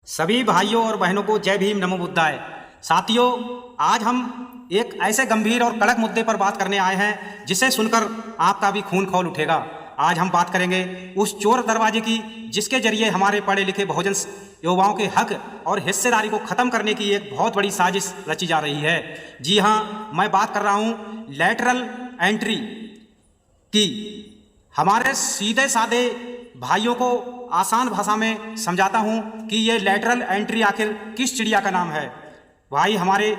सभी भाइयों और बहनों को जय भीम नमो बुद्धाय। साथियों, आज हम एक ऐसे गंभीर और कड़क मुद्दे पर बात करने आए हैं जिसे सुनकर आपका भी खून खौल उठेगा। आज हम बात करेंगे उस चोर दरवाजे की जिसके जरिए हमारे पढ़े लिखे बहुजन युवाओं के हक और हिस्सेदारी को खत्म करने की एक बहुत बड़ी साजिश रची जा रही है। जी हाँ, मैं बात कर रहा हूँ लैटरल एंट्री की। हमारे सीधे साधे भाइयों को आसान भाषा में समझाता हूँ कि ये लैटरल एंट्री आखिर किस चिड़िया का नाम है। भाई, हमारे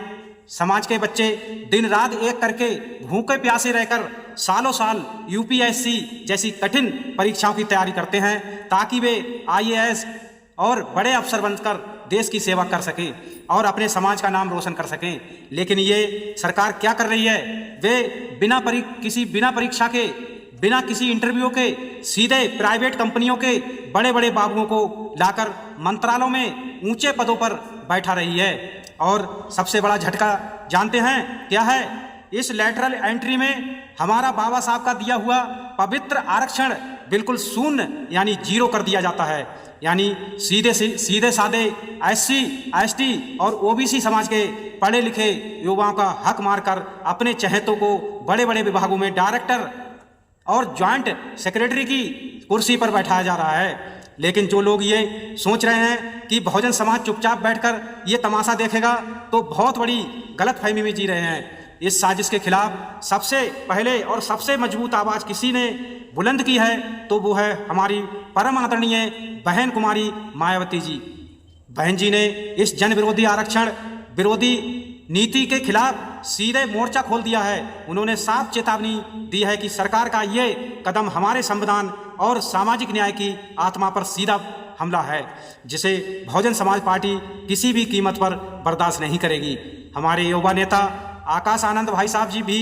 समाज के बच्चे दिन रात एक करके भूखे प्यासे रहकर सालों साल यूपीएससी जैसी कठिन परीक्षाओं की तैयारी करते हैं ताकि वे आईएएस और बड़े अफसर बनकर देश की सेवा कर सकें और अपने समाज का नाम रोशन कर सकें। लेकिन ये सरकार क्या कर रही है? वे बिना परीक्षा के, बिना किसी इंटरव्यू के सीधे प्राइवेट कंपनियों के बड़े बड़े बाबुओं को लाकर मंत्रालयों में ऊंचे पदों पर बैठा रही है। और सबसे बड़ा झटका जानते हैं क्या है? इस लैटरल एंट्री में हमारा बाबा साहब का दिया हुआ पवित्र आरक्षण बिल्कुल शून्य यानी जीरो कर दिया जाता है। यानी सीधे साधे एससी, एसटी और ओबीसी समाज के पढ़े लिखे युवाओं का हक मारकर अपने चहेतों को बड़े बड़े विभागों में डायरेक्टर और ज्वाइंट सेक्रेटरी की कुर्सी पर बैठाया जा रहा है। लेकिन जो लोग ये सोच रहे हैं कि बहुजन समाज चुपचाप बैठकर ये तमाशा देखेगा तो बहुत बड़ी गलतफहमी में जी रहे हैं। इस साजिश के खिलाफ सबसे पहले और सबसे मजबूत आवाज़ किसी ने बुलंद की है तो वो है हमारी परम आदरणीय बहन कुमारी मायावती जी। बहन जी ने इस जन विरोधी आरक्षण विरोधी नीति के खिलाफ सीधे मोर्चा खोल दिया है। उन्होंने साफ चेतावनी दी है कि सरकार का ये कदम हमारे संविधान और सामाजिक न्याय की आत्मा पर सीधा हमला है, जिसे बहुजन समाज पार्टी किसी भी कीमत पर बर्दाश्त नहीं करेगी। हमारे युवा नेता आकाश आनंद भाई साहब जी भी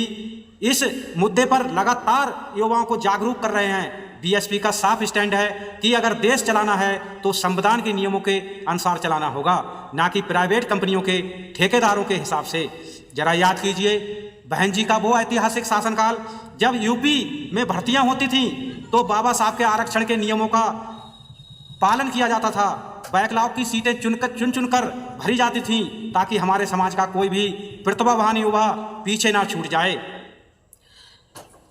इस मुद्दे पर लगातार युवाओं को जागरूक कर रहे हैं। बीएसपी का साफ स्टैंड है कि अगर देश चलाना है तो संविधान के नियमों के अनुसार चलाना होगा, ना कि प्राइवेट कंपनियों के ठेकेदारों के हिसाब से। जरा याद कीजिए बहन जी का वो ऐतिहासिक शासनकाल जब यूपी में भर्तियां होती थीं तो बाबा साहब के आरक्षण के नियमों का पालन किया जाता था। बैकलॉग की सीटें चुनकर भरी जाती थीं ताकि हमारे समाज का कोई भी प्रतिभावान युवा पीछे ना छूट जाए।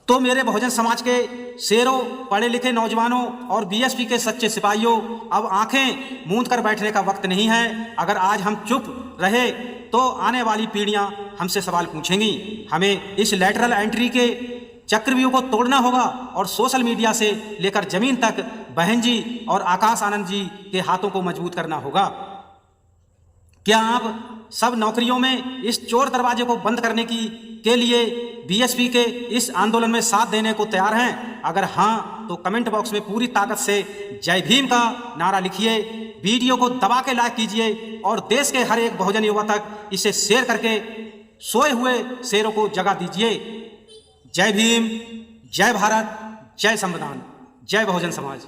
तो मेरे बहुजन समाज के शेरों, पढ़े लिखे नौजवानों और बीएसपी के सच्चे सिपाहियों, अब आंखें मूंद कर बैठने का वक्त नहीं है। अगर आज हम चुप रहे तो आने वाली पीढ़ियां हमसे सवाल पूछेंगी। हमें इस लैटरल एंट्री के चक्रव्यूह को तोड़ना होगा और सोशल मीडिया से लेकर जमीन तक बहन जी और आकाश आनंद जी के हाथों को मजबूत करना होगा। क्या आप सब नौकरियों में इस चोर दरवाजे को बंद करने के लिए बीएसपी के इस आंदोलन में साथ देने को तैयार हैं? अगर हाँ तो कमेंट बॉक्स में पूरी ताकत से जय भीम का नारा लिखिए, वीडियो को दबा के लाइक कीजिए और देश के हर एक बहुजन युवा तक इसे शेयर करके सोए हुए शेरों को जगा दीजिए। जय भीम, जय भारत, जय संविधान, जय बहुजन समाज।